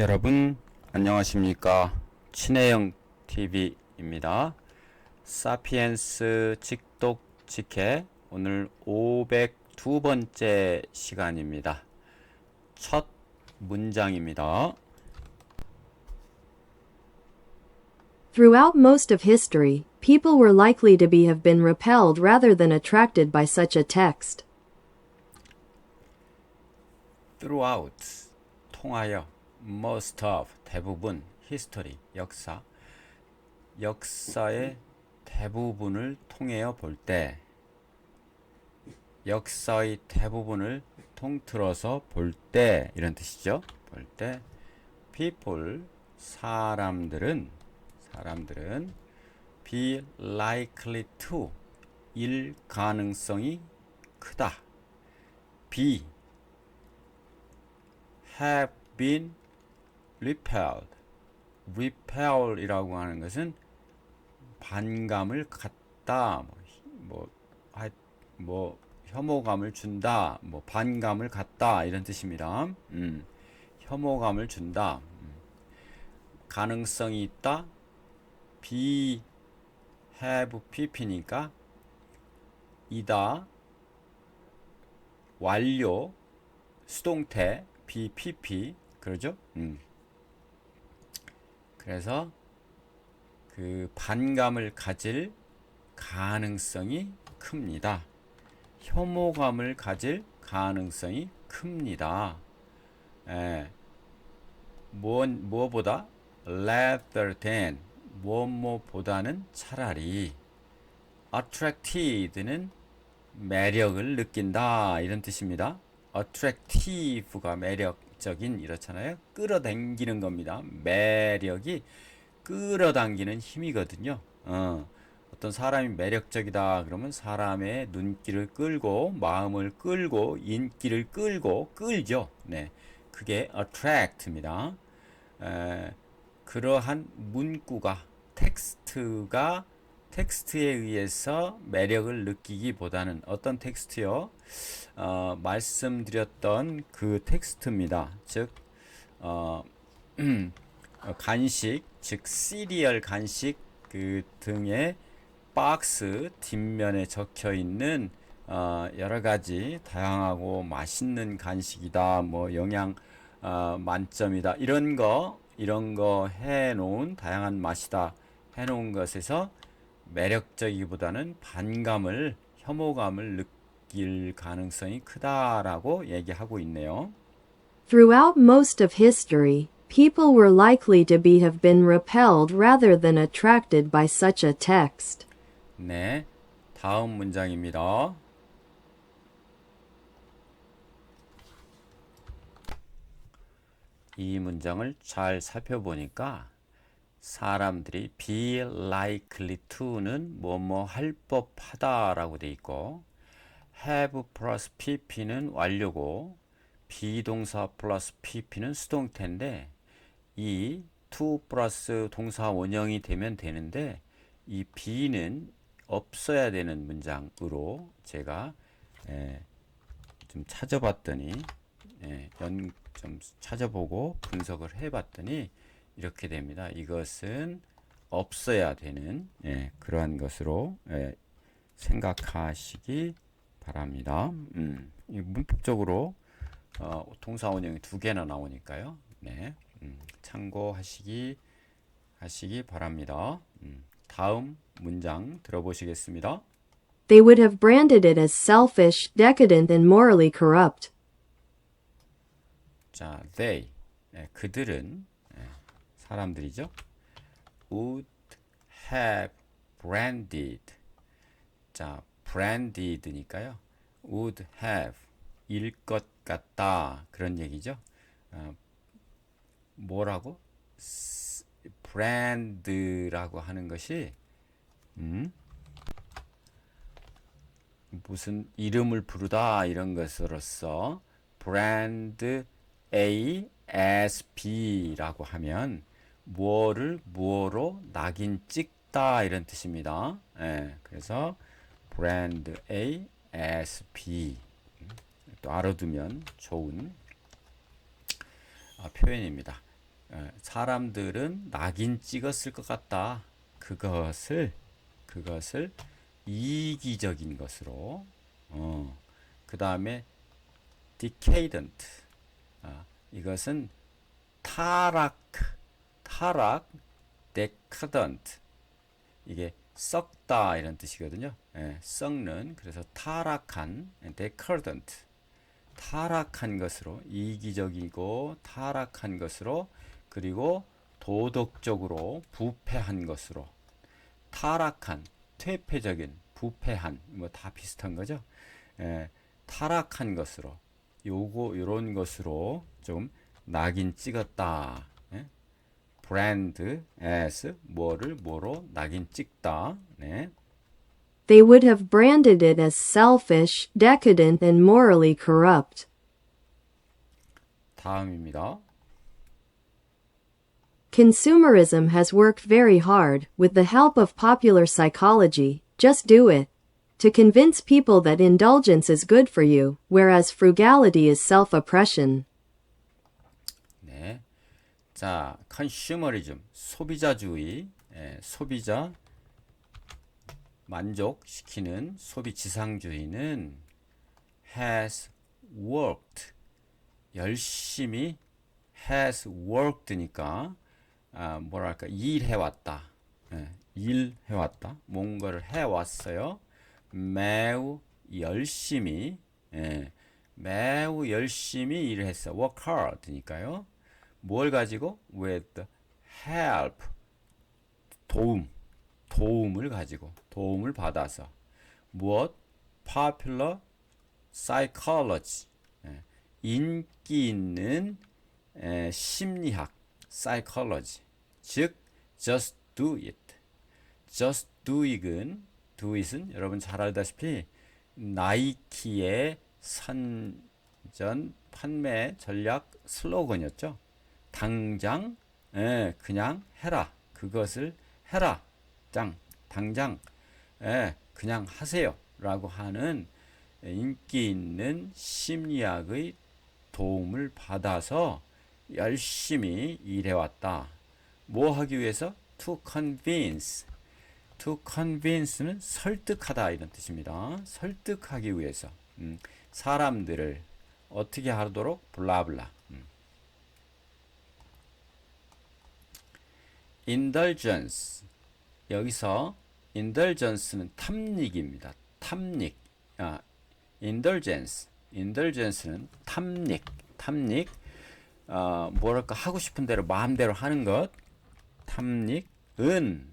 여러분 안녕하십니까? 친해영 TV입니다. 사피엔스 직독 직해 오늘 502번째 시간입니다. 첫 문장입니다. Throughout most of history, people were likely to have been repelled rather than attracted by such a text. Throughout 통하여 most of 대부분 history 역사의 대부분을 통해서 볼 때 역사의 대부분을 통틀어서 볼 때 이런 뜻이죠. 볼 때 people 사람들은 be likely to 일 가능성이 크다. be have been repell이라고 하는 것은 반감을 갖다, 혐오감을 준다, 반감을 갖다 이런 뜻입니다. 혐오감을 준다. 가능성이 있다. be have pp니까 이다 완료 수동태 be pp 그러죠? 그래서 그 반감을 가질 가능성이 큽니다. 혐오감을 가질 가능성이 큽니다. 무엇보다 rather than 무엇보다는 차라리 attracted는 매력을 느낀다 이런 뜻입니다. attractive가 매력적인 이렇잖아요. 끌어당기는 겁니다. 매력이 끌어당기는 힘이거든요. 어떤 사람이 매력적이다 그러면 사람의 눈길을 끌고 마음을 끌고 인기를 끌죠. 네, 그게 attract입니다. 그러한 문구가 텍스트에 의해서 매력을 느끼기보다는 어떤 텍스트요? 말씀드렸던 그 텍스트입니다. 즉 간식, 즉 시리얼 간식 그 등의 박스 뒷면에 적혀 있는 여러 가지 다양하고 맛있는 간식이다, 영양 만점이다 이런 거 해놓은 다양한 맛이다 해놓은 것에서 매력적이기보다는 반감을 혐오감을 느낄 가능성이 크다라고 얘기하고 있네요. Throughout most of history, people were likely to have been repelled rather than attracted by such a text. 네, 다음 문장입니다. 이 문장을 잘 살펴보니까 사람들이 be likely to는 뭐뭐 할 법하다라고 돼 있고 have 플러스 pp는 완료고 비동사 플러스 pp는 수동태인데 이 to 플러스 동사 원형이 되면 되는데 이 be는 없어야 되는 문장으로 제가 좀 찾아봤더니 좀 찾아보고 분석을 해봤더니 이렇게 됩니다. 이것은 없어야 되는 그러한 것으로 생각하시기 바랍니다. 문법적으로 동사 원형이 두 개나 나오니까요. 네, 참고하시기 바랍니다. 다음 문장 들어보시겠습니다. They would have branded it as selfish, decadent, and morally corrupt. 자, they 그들은 사람들이죠. would have branded. 자, branded니까요. would have 일 것 같다 그런 얘기죠. 뭐라고? brand라고 하는 것이 무슨 이름을 부르다 이런 것으로서 brand A as B라고 하면 무엇으로 낙인 찍다 이런 뜻입니다. 그래서 brand A as B 또 알아두면 좋은 표현입니다. 사람들은 낙인 찍었을 것 같다. 그것을 이기적인 것으로. 그 다음에 decadent. 이것은 타락, decadent. 이게 썩다 이런 뜻이거든요. 썩는. 그래서 타락한, decadent. 타락한 것으로, 이기적이고 타락한 것으로, 그리고 도덕적으로 부패한 것으로. 타락한, 퇴폐적인, 부패한, 뭐 다 비슷한 거죠. 타락한 것으로, 요런 것으로 좀 낙인 찍었다. brand as 뭐로 낙인 찍다. 네. They would have branded it as selfish, decadent, and morally corrupt. 다음입니다. Consumerism has worked very hard, with the help of popular psychology, just do it, to convince people that indulgence is good for you, whereas frugality is self-oppression. 네. 자, 컨슈머리즘, 소비자주의, 소비자 만족시키는 소비 지상주의는 has worked, 열심히 has worked니까 뭐랄까 일해왔다, 일해왔다, 뭔가를 해왔어요. 매우 열심히, 매우 열심히 일을 했어. work hard니까요. 뭘 가지고? with help, 도움을 가지고, 도움을 받아서. 무엇? popular psychology, 인기 있는 심리학, psychology. 즉 just do it. just do it은 여러분 잘 알다시피 나이키의 선전 판매 전략 슬로건이었죠. 당장, 그냥 해라. 그것을 해라. 당장, 그냥 하세요. 라고 하는 인기 있는 심리학의 도움을 받아서 열심히 일해왔다. 뭐 하기 위해서? To convince. To convince는 설득하다 이런 뜻입니다. 설득하기 위해서. 사람들을 어떻게 하도록? 블라블라. indulgence. 여기서 indulgence는 탐닉입니다. 탐닉. indulgence는 탐닉. 뭐랄까 하고 싶은 대로 마음대로 하는 것. 탐닉은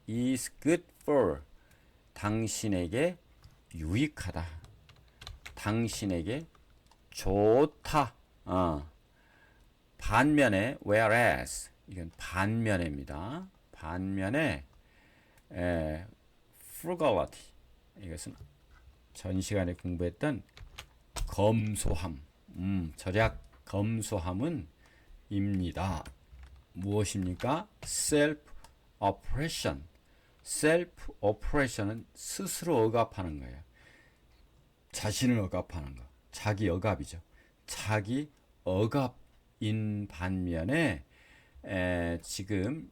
is good for, 당신에게 유익하다, 당신에게 좋다. 반면에 whereas, 이건 반면입니다. 반면에 frugality, 이것은 전 시간에 공부했던 검소함, 절약 검소함은 입니다. 무엇입니까? self-oppression. self-oppression은 스스로 억압하는 거예요. 자신을 억압하는 거. 자기 억압이죠. 자기 억압인 반면에 지금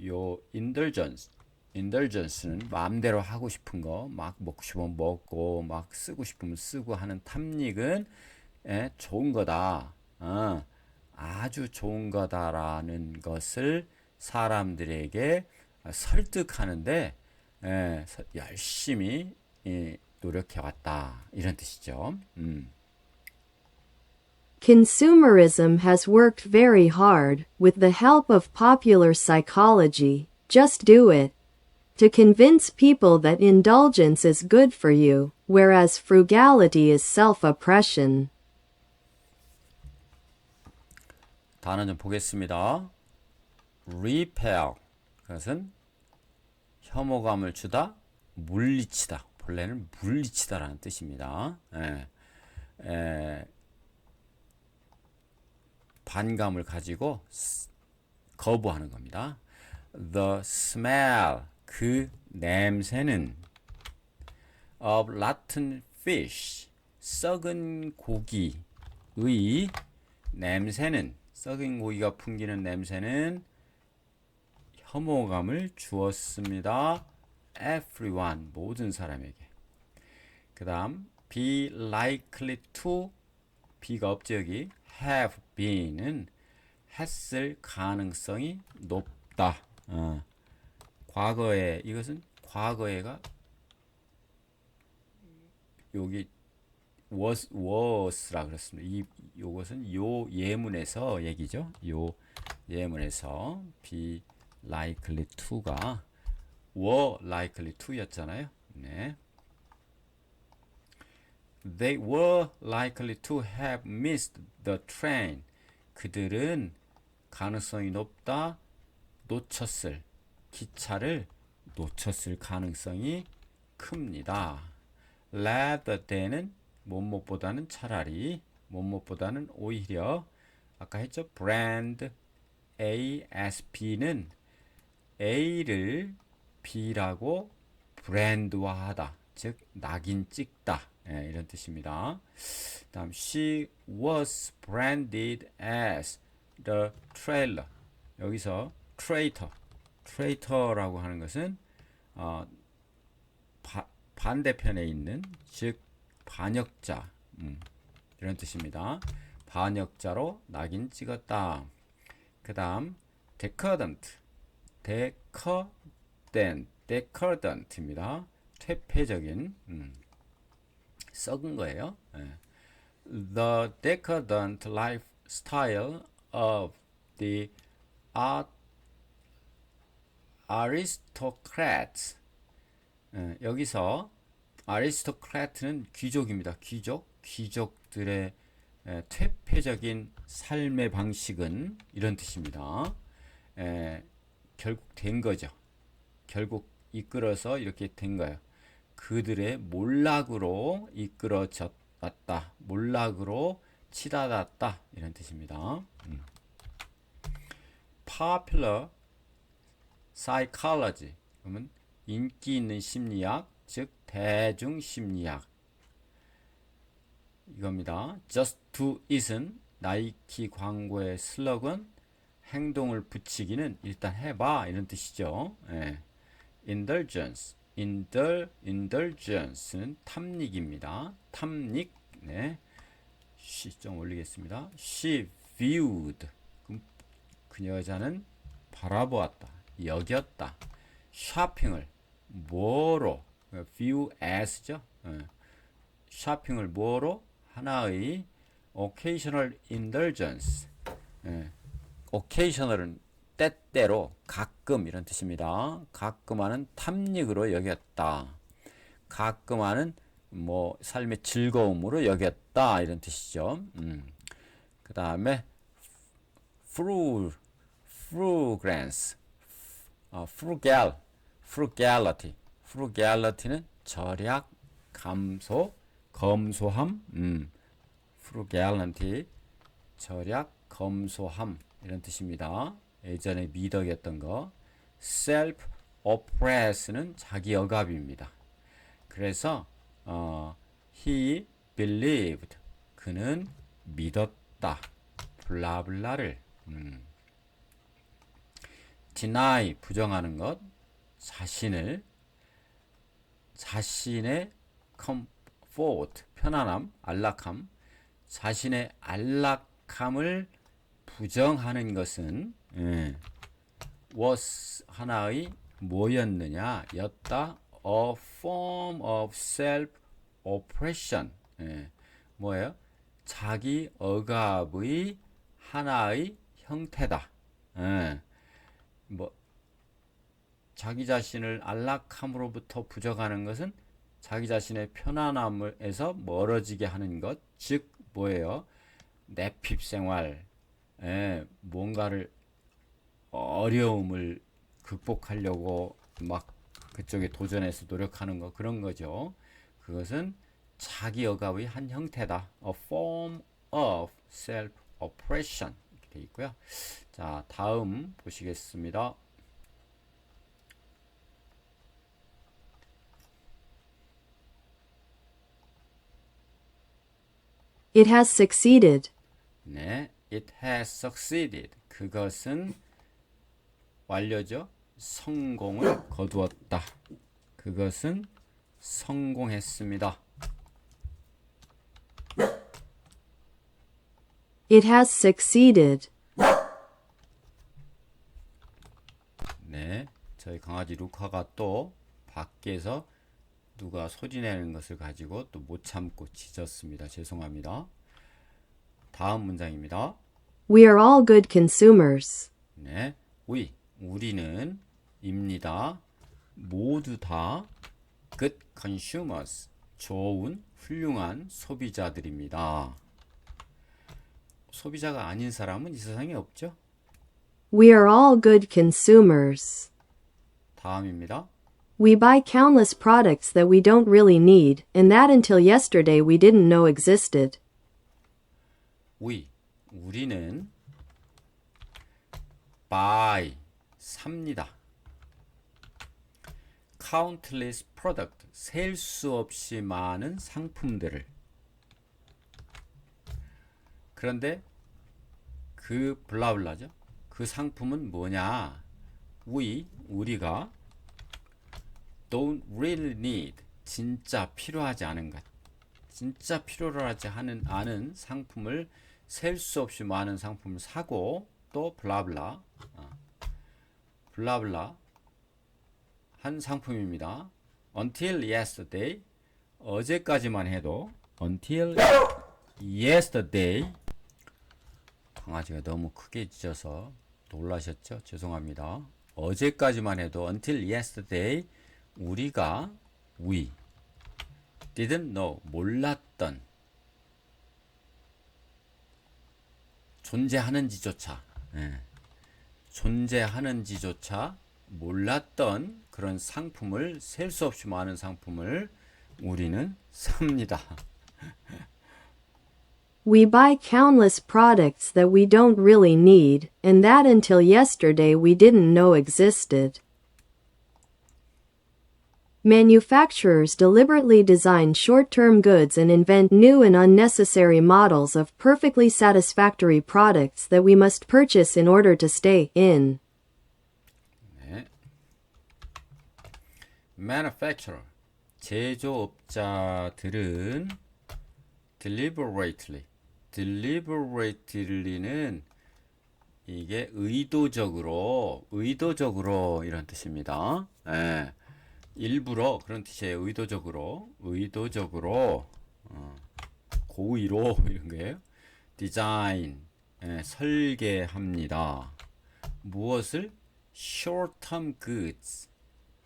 요 indulgence는 마음대로 하고 싶은 거, 막 먹고 싶으면 먹고, 막 쓰고 싶으면 쓰고 하는 탐닉은 좋은 거다. 아주 좋은 거다라는 것을 사람들에게 설득하는데 열심히 노력해왔다. 이런 뜻이죠. Consumerism has worked very hard, with the help of popular psychology, just do it, to convince people that indulgence is good for you, whereas frugality is self-oppression. 단어 좀 보겠습니다. repel, 그것은 혐오감을 주다, 물리치다. 본래는 물리치다라는 뜻입니다. 반감을 가지고 거부하는 겁니다. The smell, 그 냄새는 of rotten fish, 썩은 고기의 냄새는 썩은 고기가 풍기는 냄새는 혐오감을 주었습니다. everyone, 모든 사람에게. 그 다음 be likely to, be가 없죠 여기. have been은 했을 가능성이 높다. 과거에, 이것은 과거에가 여기 was라 그랬습니다. 요것은 요 예문에서 얘기죠. 요 예문에서 be likely to가 were likely to였잖아요. 네. They were likely to have missed the train. 그들은 가능성이 높다. 놓쳤을, 기차를 놓쳤을 가능성이 큽니다. rather than은 뭐뭐보다는 차라리, 뭐뭐보다는 오히려. 아까 했죠. brand ASP는 A를 B라고 브랜드화하다, 즉 낙인 찍다, 이런 뜻입니다. 다음 she was branded as the traitor. 여기서 traitor라고 하는 것은 반대편에 있는, 즉 반역자, 이런 뜻입니다. 반역자로 낙인 찍었다. 그 다음 decadent입니다. 퇴폐적인, 썩은 거예요. The decadent lifestyle of the aristocrats. 여기서 aristocrat는 귀족입니다. 귀족들의 퇴폐적인 삶의 방식은, 이런 뜻입니다. 결국 된 거죠. 결국 이끌어서 이렇게 된 거예요. 그들의 몰락으로 이끌어졌다. 몰락으로 치닫았다. 이런 뜻입니다. Popular psychology. 그러면 인기 있는 심리학, 즉 대중 심리학. 이겁니다. Just do it은 나이키 광고의 슬로건, 행동을 붙이기는 일단 해봐, 이런 뜻이죠. indulgence는 탐닉입니다. 탐닉. 네. she 좀 올리겠습니다. She viewed. 그 여자는 바라보았다, 여겼다. 쇼핑을 뭐로? view as죠. 쇼핑을 뭐로? 하나의 occasional indulgence. occasional은 때때로, 가끔, 이런 뜻입니다. 가끔 하는 탐닉으로 여겼다. 가끔 하는 뭐 삶의 즐거움으로 여겼다, 이런 뜻이죠. 그 다음에 frugality. frugality는 절약, 검소함. frugality, 절약, 검소함, 이런 뜻입니다. 예전에 미덕이었던 거. self-oppress는 자기 억압입니다. 그래서 he believed, 그는 믿었다, 블라블라를. deny, 부정하는 것. 자신의 comfort, 편안함, 안락함. 자신의 안락함을 부정하는 것은 was, 하나의 뭐였느냐, 였다. a form of self-oppression. 뭐예요? 자기 억압의 하나의 형태다. 뭐 자기 자신을 안락함으로부터 부정하는 것은 자기 자신의 편안함에서 멀어지게 하는 것, 즉 뭐예요? 내핍 생활, 뭔가를, 어려움을 극복하려고 막 그쪽에 도전해서 노력하는 거, 그런 거죠. 그것은 자기 억압의 한 형태다. A form of self-oppression. 이렇게 되어 있고요. 자, 다음 보시겠습니다. It has succeeded. 네, It has succeeded. 그것은 완료죠. 성공을 거두었다. 그것은 성공했습니다. It has succeeded. 네, 저희 강아지 루카가 또 밖에서 누가 소리 내는 것을 가지고 또 못 참고 짖었습니다. 죄송합니다. 다음 문장입니다. We are all good consumers. 네, 우리는 입니다. 모두 다 good consumers, 좋은 훌륭한 소비자들입니다. 소비자가 아닌 사람은 이 세상에 없죠. We are all good consumers. 다음입니다. We buy countless products that we don't really need, and that until yesterday we didn't know existed. 우리는 buy, 삽니다. countless product, 셀 수 없이 많은 상품들을. 그런데 그 블라블라죠. 그 상품은 뭐냐? 우리가 don't really need, 진짜 필요하지 않은 것, 진짜 필요로 하지 않은 상품을, 셀 수 없이 많은 상품을 사고 또 블라블라 한 상품입니다. Until yesterday, 어제까지만 해도 until yesterday. 강아지가 너무 크게 짖어서 놀라셨죠? 죄송합니다. 어제까지만 해도 until yesterday 우리가 we didn't know, 몰랐던, 존재하는지조차 존재하는지조차 몰랐던 그런 상품을, 셀 수 없이 많은 상품을 우리는 삽니다. We buy countless products that we don't really need, and that until yesterday we didn't know existed. Manufacturers deliberately design short-term goods and invent new and unnecessary models of perfectly satisfactory products that we must purchase in order to stay in. 네. Manufacturer, 제조업자들은 deliberately는 이게 의도적으로 이런 뜻입니다. 예. 일부러 그런 뜻이에요. 의도적으로 고의로 이런 거예요. 디자인, 설계합니다. 무엇을? short-term goods,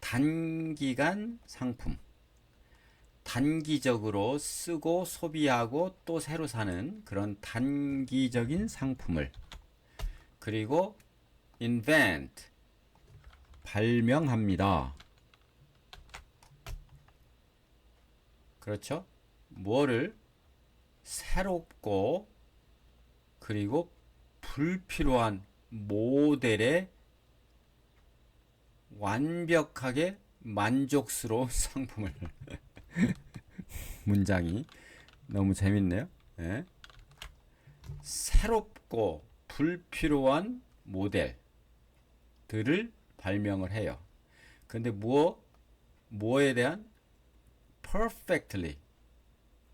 단기간 상품, 단기적으로 쓰고 소비하고 또 새로 사는 그런 단기적인 상품을. 그리고 invent, 발명합니다. 그렇죠? 뭐를? 새롭고 그리고 불필요한 모델의 완벽하게 만족스러운 상품을. 문장이 너무 재밌네요. 네. 새롭고 불필요한 모델들을 발명을 해요. 근데 뭐에 대한? perfectly,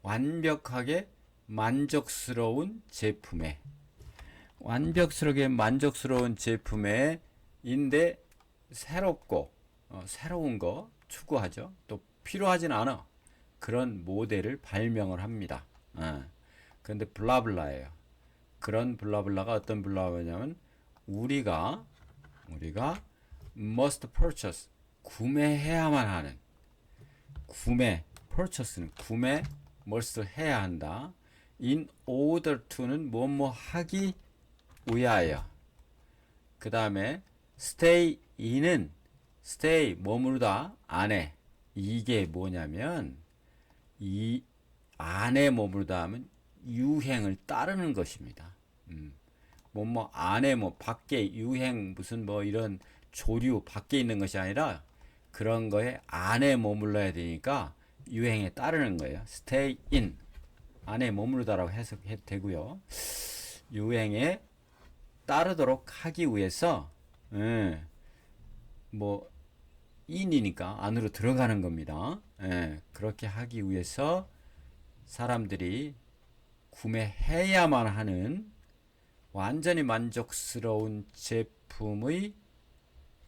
완벽하게 만족스러운 제품에, 완벽스럽게 만족스러운 제품에 인데 새롭고 새로운 거 추구하죠. 또 필요하진 않아. 그런 모델을 발명을 합니다. 그런데 블라블라예요. 그런 블라블라가 어떤 블라블라냐면 우리가 must purchase, 구매해야만 하는, purchase는 must 해야 한다. in order to는 뭐뭐 하기 위하여. 그 다음에 stay in은 머무르다 안에. 이게 뭐냐면 이 안에 머무르다 하면 유행을 따르는 것입니다. 뭐뭐 안에 밖에 유행 무슨 이런 조류 밖에 있는 것이 아니라 그런 거에 안에 머물러야 되니까 유행에 따르는 거예요. stay in, 안에 머무르다라고 해석해도 되고요. 유행에 따르도록 하기 위해서 뭐 인이니까 안으로 들어가는 겁니다. 그렇게 하기 위해서 사람들이 구매해야만 하는 완전히 만족스러운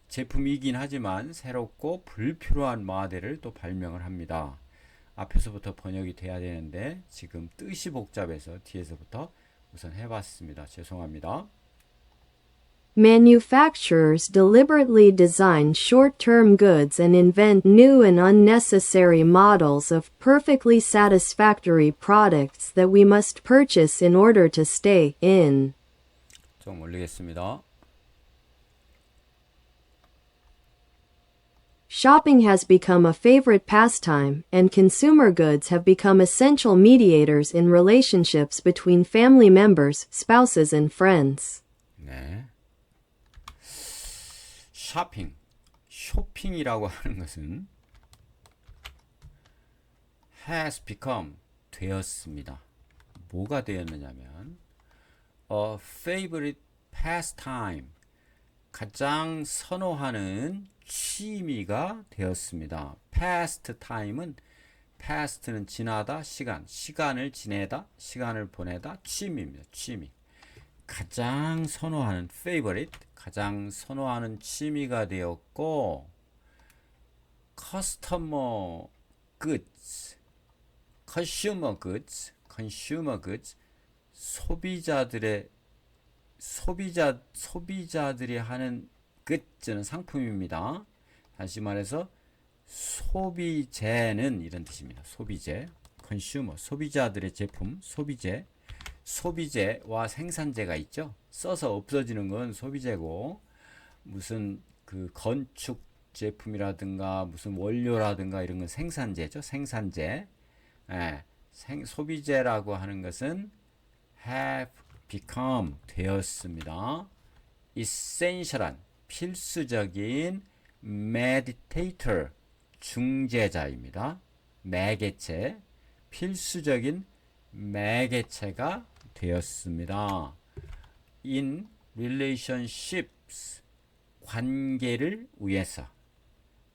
제품이긴 하지만 새롭고 불필요한 모델을 또 발명을 합니다. 앞에서부터 번역이 돼야 되는데 지금 뜻이 복잡해서 뒤에서부터 우선 해봤습니다. 죄송합니다. Manufacturers deliberately design short-term goods and invent new and unnecessary models of perfectly satisfactory products that we must purchase in order to stay in. 좀 올리겠습니다. Shopping has become a favorite pastime, and consumer goods have become essential mediators in relationships between family members, spouses, and friends. 네. 쇼핑이라고 하는 것은 has become 되었습니다. 뭐가 되었느냐면 a favorite pastime 가장 선호하는 취미가 되었습니다. pasttime은 past는 지나다 시간을 지내다 시간을 보내다 취미입니다. 취미 가장 선호하는 favorite 가장 선호하는 취미가 되었고 customer goods consumer goods 소비자들이 하는 goods는 상품입니다. 다시 말해서 소비재는 이런 뜻입니다. 소비재 consumer 소비자들의 제품 소비재와 생산재가 있죠. 써서 없어지는 건 소비재고 무슨 그 건축 제품이라든가 무슨 원료라든가 이런 건 생산재죠. 생산재. 소비재라고 하는 것은 have become 되었습니다. essential한 필수적인 mediator 중재자입니다. 매개체 필수적인 매개체가 되었습니다. in relationships 관계를 위해서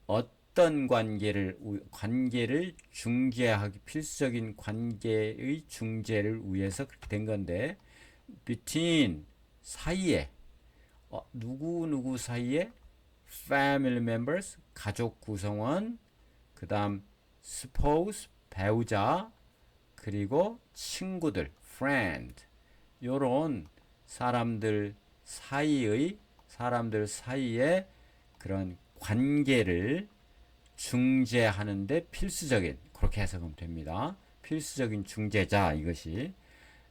어떤 관계를 중재하기 필수적인 관계의 중재를 위해서 그렇게 된 건데 between 사이에 누구 사이에 family members 가족 구성원 그다음 spouse 배우자 그리고 친구들 friend 요런 사람들 사이에 그런 관계를 중재하는데 필수적인 그렇게 해석하면 됩니다. 필수적인 중재자 이것이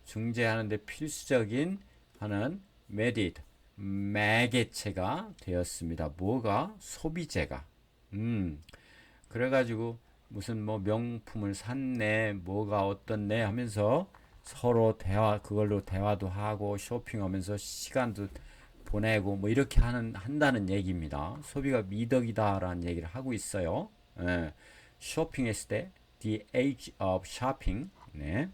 중재하는데 필수적인 하는 mediator 매개체가 되었습니다. 뭐가 소비재가 그래가지고 무슨 뭐 명품을 샀네 뭐가 어떻네 하면서 서로 그걸로 대화도 하고 쇼핑하면서 시간도 보내고 뭐 이렇게 한다는 얘기입니다. 소비가 미덕이다라는 얘기를 하고 있어요. 쇼핑했을 때 the age of shopping. 네.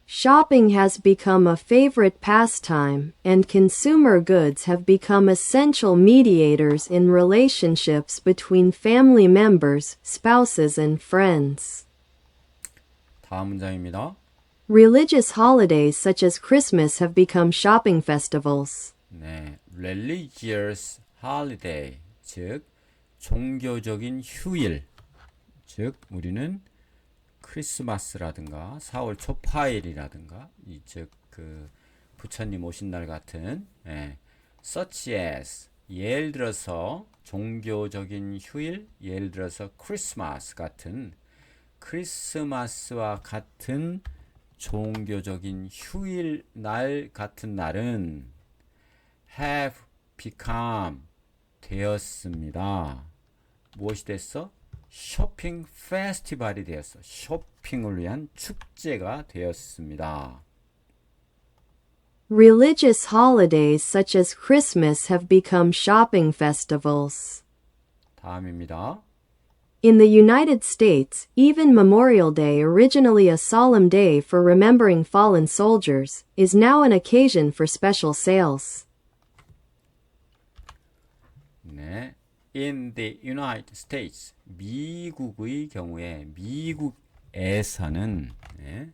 Shopping has become a favorite pastime, and consumer goods have become essential mediators in relationships between family members, spouses, and friends. 다음 문장입니다. Religious holidays such as Christmas have become shopping festivals. 네, religious holiday, 즉 종교적인 휴일, 즉 우리는 크리스마스라든가 4월 초파일이라든가 즉 그 부처님 오신 날 같은 such as 예를 들어서 종교적인 휴일, 예를 들어서 크리스마스와 같은 종교적인 휴일 날 같은 날은 have become 되었습니다. 무엇이 됐어? 쇼핑 페스티벌이 되었어. 쇼핑을 위한 축제가 되었습니다. Religious holidays such as Christmas have become shopping festivals. 다음입니다. In the United States, even Memorial Day, originally a solemn day for remembering fallen soldiers, is now an occasion for special sales. 네. In the United States, 미국의 경우에 미국에서는 네,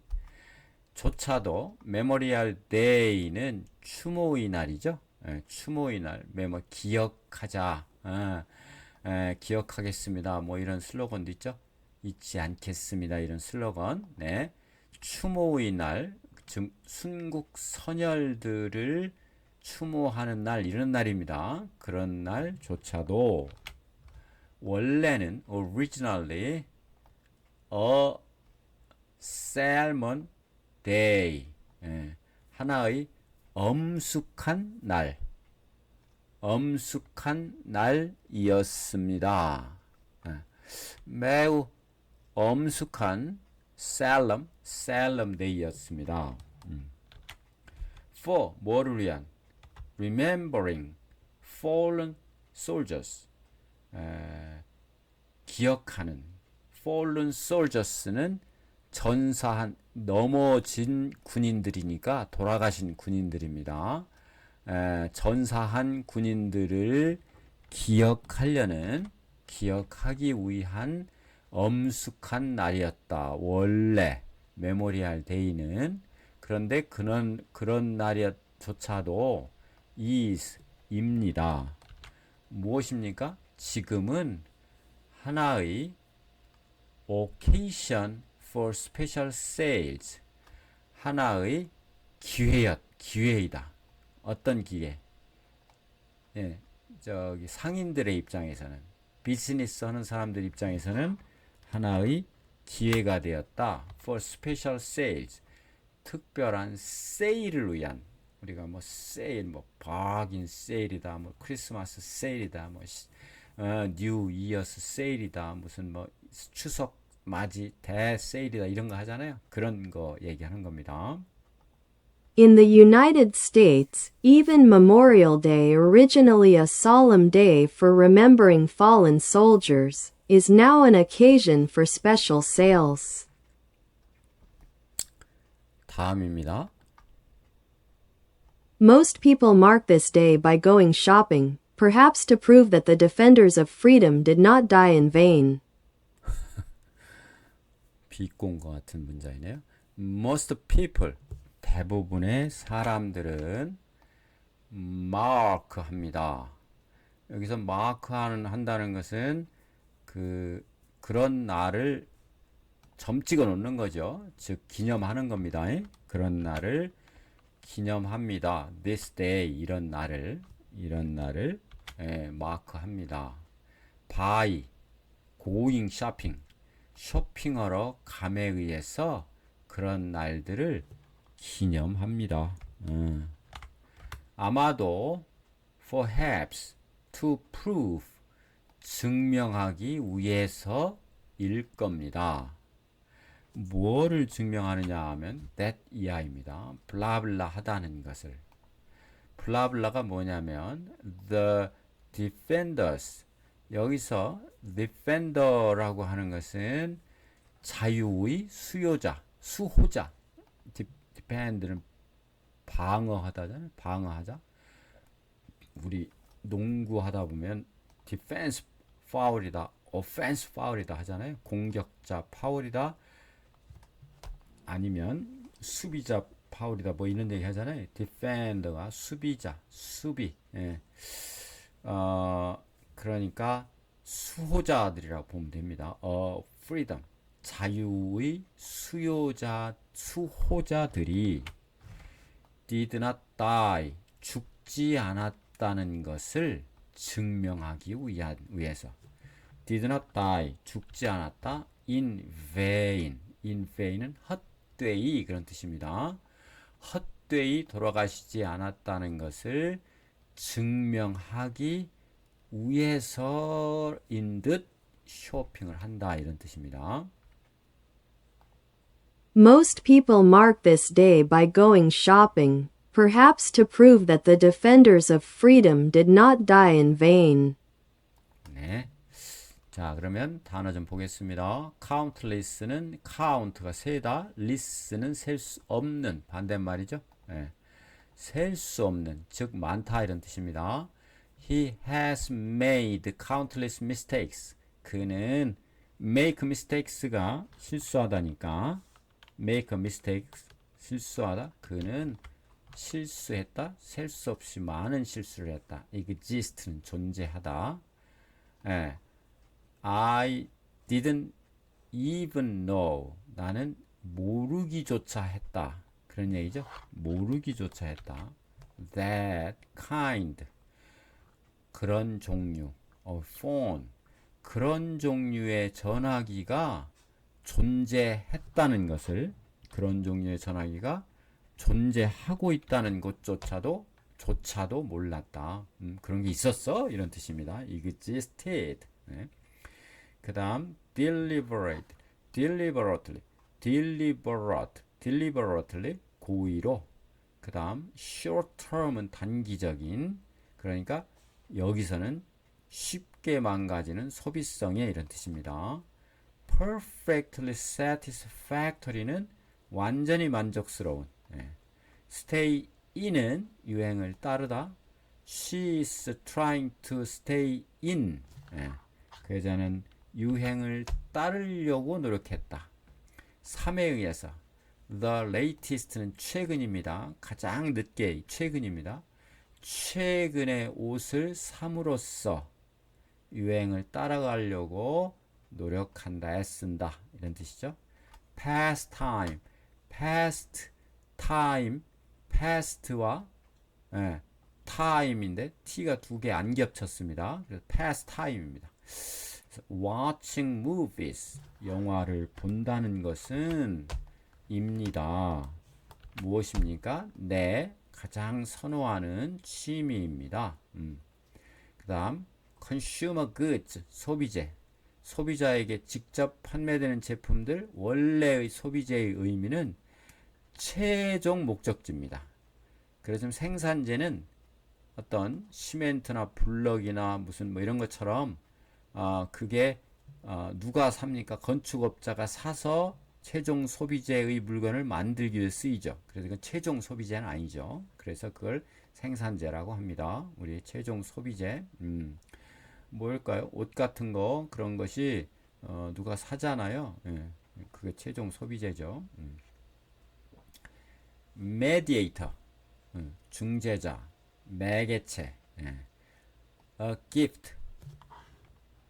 조차도 메모리얼 데이는 추모의 날이죠. 추모의 날, 기억하자, 기억하겠습니다. 뭐 이런 슬로건도 있죠. 잊지 않겠습니다. 이런 슬로건. 네, 추모의 날, 즉 순국 선열들을 추모하는 날, 이런 날입니다. 그런 날조차도 원래는 originally a salmon day, 하나의 엄숙한 날이었습니다. 매우 엄숙한 solemn day였습니다. for 뭐를 위한 remembering fallen soldiers, 기억하는 fallen soldiers는 전사한 넘어진 군인들이니까 돌아가신 군인들입니다. 전사한 군인들을 기억하기 위한 엄숙한 날이었다. 원래 메모리얼 데이는. 그런데 그런 날조차도 is입니다. 무엇입니까? 지금은 하나의 occasion for special sales, 하나의 기회이다. 어떤 기회? 저기 상인들의 입장에서는, 비즈니스 하는 사람들 입장에서는 하나의 기회가 되었다. for special sales, 특별한 세일을 위한, 우리가 뭐 세일, 뭐 박인 세일이다, 뭐 크리스마스 세일이다, 뭐 뉴 이어스 세일이다, 무슨 뭐 추석 맞이 대세일이다, 이런 거 하잖아요. 그런 거 얘기하는 겁니다. In the United States, even Memorial Day, originally a solemn day for remembering fallen soldiers, is now an occasion for special sales. 다음입니다. Most people mark this day by going shopping, perhaps to prove that the defenders of freedom did not die in vain. 비꼰과 같은 문장이네요. Most people, 대부분의 사람들은 마크합니다. 여기서 한다는 것은 그런 날을 점 찍어 놓는 거죠. 즉 기념하는 겁니다. 그런 날을 기념합니다. This day, 이런 날을 마크합니다. By going shopping, 쇼핑하러 감에 의해서 그런 날들을 기념합니다. 아마도 perhaps to prove, 증명하기 위해서일 겁니다. 무엇을 증명하느냐 하면 that 이하입니다. 블라블라 하다는 것을. 블라블라가 뭐냐면 the defenders, 여기서 defender라고 하는 것은 자유의 수호자. defend는 방어하다잖아요. 방어하자. 우리 농구하다 보면 defense 파울이다, offense 파울이다 하잖아요. 공격자 파울이다, 아니면 수비자 파울이다, 뭐 이런 얘기 하잖아요. defender가 수비자, 수비. 그러니까 수호자들이라고 보면 됩니다. freedom, 자유의 수호자들이 did not die, 죽지 않았다는 것을 증명하기 위해서. did not die, 죽지 않았다. in vain, in vain은 헛되이, 그런 뜻입니다. 헛되이 돌아가시지 않았다는 것을 증명하기 위해서인 듯 쇼핑을 한다, 이런 뜻입니다. Most people mark this day by going shopping, perhaps to prove that the defenders of freedom did not die in vain. 네. 자, 그러면 단어 좀 보겠습니다. countless는 count가 세다, less는 셀 수 없는 반대말이죠. 예. 셀 수 없는, 즉 많다 이런 뜻입니다. He has made countless mistakes. 그는 make mistakes가 실수하다니까 make a mistake 실수하다. 그는 실수했다. 셀 수 없이 많은 실수를 했다. exist는 존재하다. 예. I didn't even know. 나는 모르기조차 했다. 그런 얘기죠. 모르기조차 했다. That kind. 그런 종류. phone. 그런 종류의 전화기가 존재했다는 것을, 그런 종류의 전화기가 존재하고 있다는 것조차도 몰랐다. 그런 게 있었어? 이런 뜻입니다. existed. 네. 그 다음 deliberately 고의로. 그 다음 short term은 단기적인, 그러니까 여기서는 쉽게 망가지는 소비성의 이런 뜻입니다. perfectly satisfactory는 완전히 만족스러운. stay in은 유행을 따르다. she is trying to stay in. 그 여자는 유행을 따르려고 노력했다. 3에 의해서 the latest는 최근입니다. 가장 늦게 최근입니다. 최근의 옷을 삼으로써 유행을 따라가려고 노력한다, 애쓴다 이런 뜻이죠. pastime, past와 time인데 t가 두 개 안 겹쳤습니다. 그래서 pastime입니다. watching movies, 영화를 본다는 것은 입니다. 무엇입니까? 내 가장 선호하는 취미입니다. 그 다음 consumer goods, 소비재. 소비자에게 직접 판매되는 제품들, 원래의 소비재의 의미는 최종 목적지입니다. 그래서 생산재는 어떤 시멘트나 블럭이나 무슨 뭐 이런 것처럼 그게 누가 삽니까? 건축업자가 사서 최종 소비재의 물건을 만들기 위해 쓰이죠. 그래서 그건 최종 소비재는 아니죠. 그래서 그걸 생산재라고 합니다. 우리 최종 소비재. 뭘까요? 옷 같은 거 그런 것이 누가 사잖아요. 그게 최종 소비재죠. mediator, 중재자, 매개체. a gift,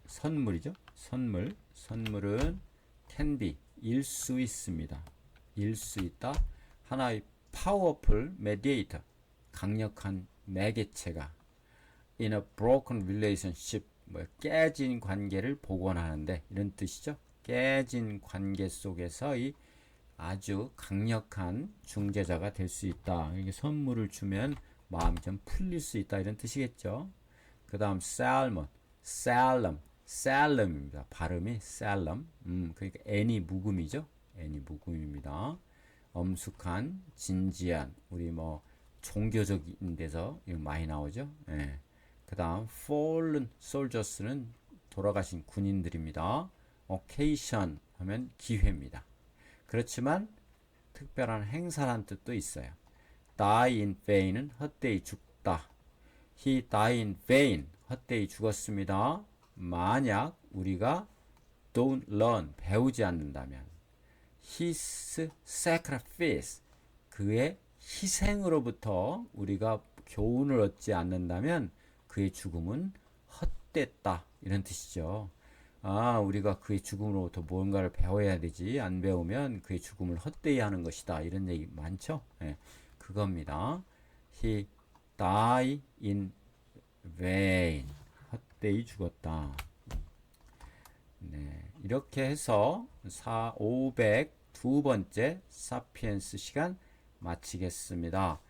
선물이죠. 선물은 can be, 일 수 있습니다. 일 수 있다. 하나의 powerful mediator, 강력한 매개체가 in a broken relationship, 깨진 관계를 복원하는데 이런 뜻이죠. 깨진 관계 속에서의 아주 강력한 중재자가 될 수 있다. 이게 선물을 주면 마음이 좀 풀릴 수 있다 이런 뜻이겠죠. 그 다음 solemn입니다. 발음이 solemn. 그러니까 n이 묵음이죠. n이 묵음입니다. 엄숙한, 진지한, 우리 뭐 종교적인 데서 이거 많이 나오죠. 그 다음 fallen soldiers는 돌아가신 군인들입니다. occasion 하면 기회입니다. 그렇지만 특별한 행사란 뜻도 있어요. die in vain은 헛되이 죽다. he died in vain, 헛되이 죽었습니다. 만약 우리가 don't learn, 배우지 않는다면 his sacrifice, 그의 희생으로부터 우리가 교훈을 얻지 않는다면 그의 죽음은 헛됐다 이런 뜻이죠. 우리가 그의 죽음으로부터 뭔가를 배워야 되지, 안 배우면 그의 죽음을 헛되이 하는 것이다 이런 얘기 많죠. 그겁니다. He died in vain, 헛되이 죽었다. 이렇게 해서 502번째 사피엔스 시간 마치겠습니다.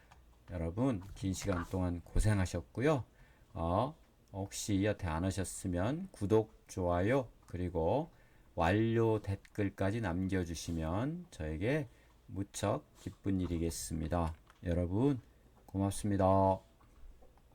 여러분 긴 시간 동안 고생하셨고요. 혹시 여태 안 하셨으면 구독, 좋아요, 그리고 완료 댓글까지 남겨주시면 저에게 무척 기쁜 일이겠습니다. 여러분 고맙습니다.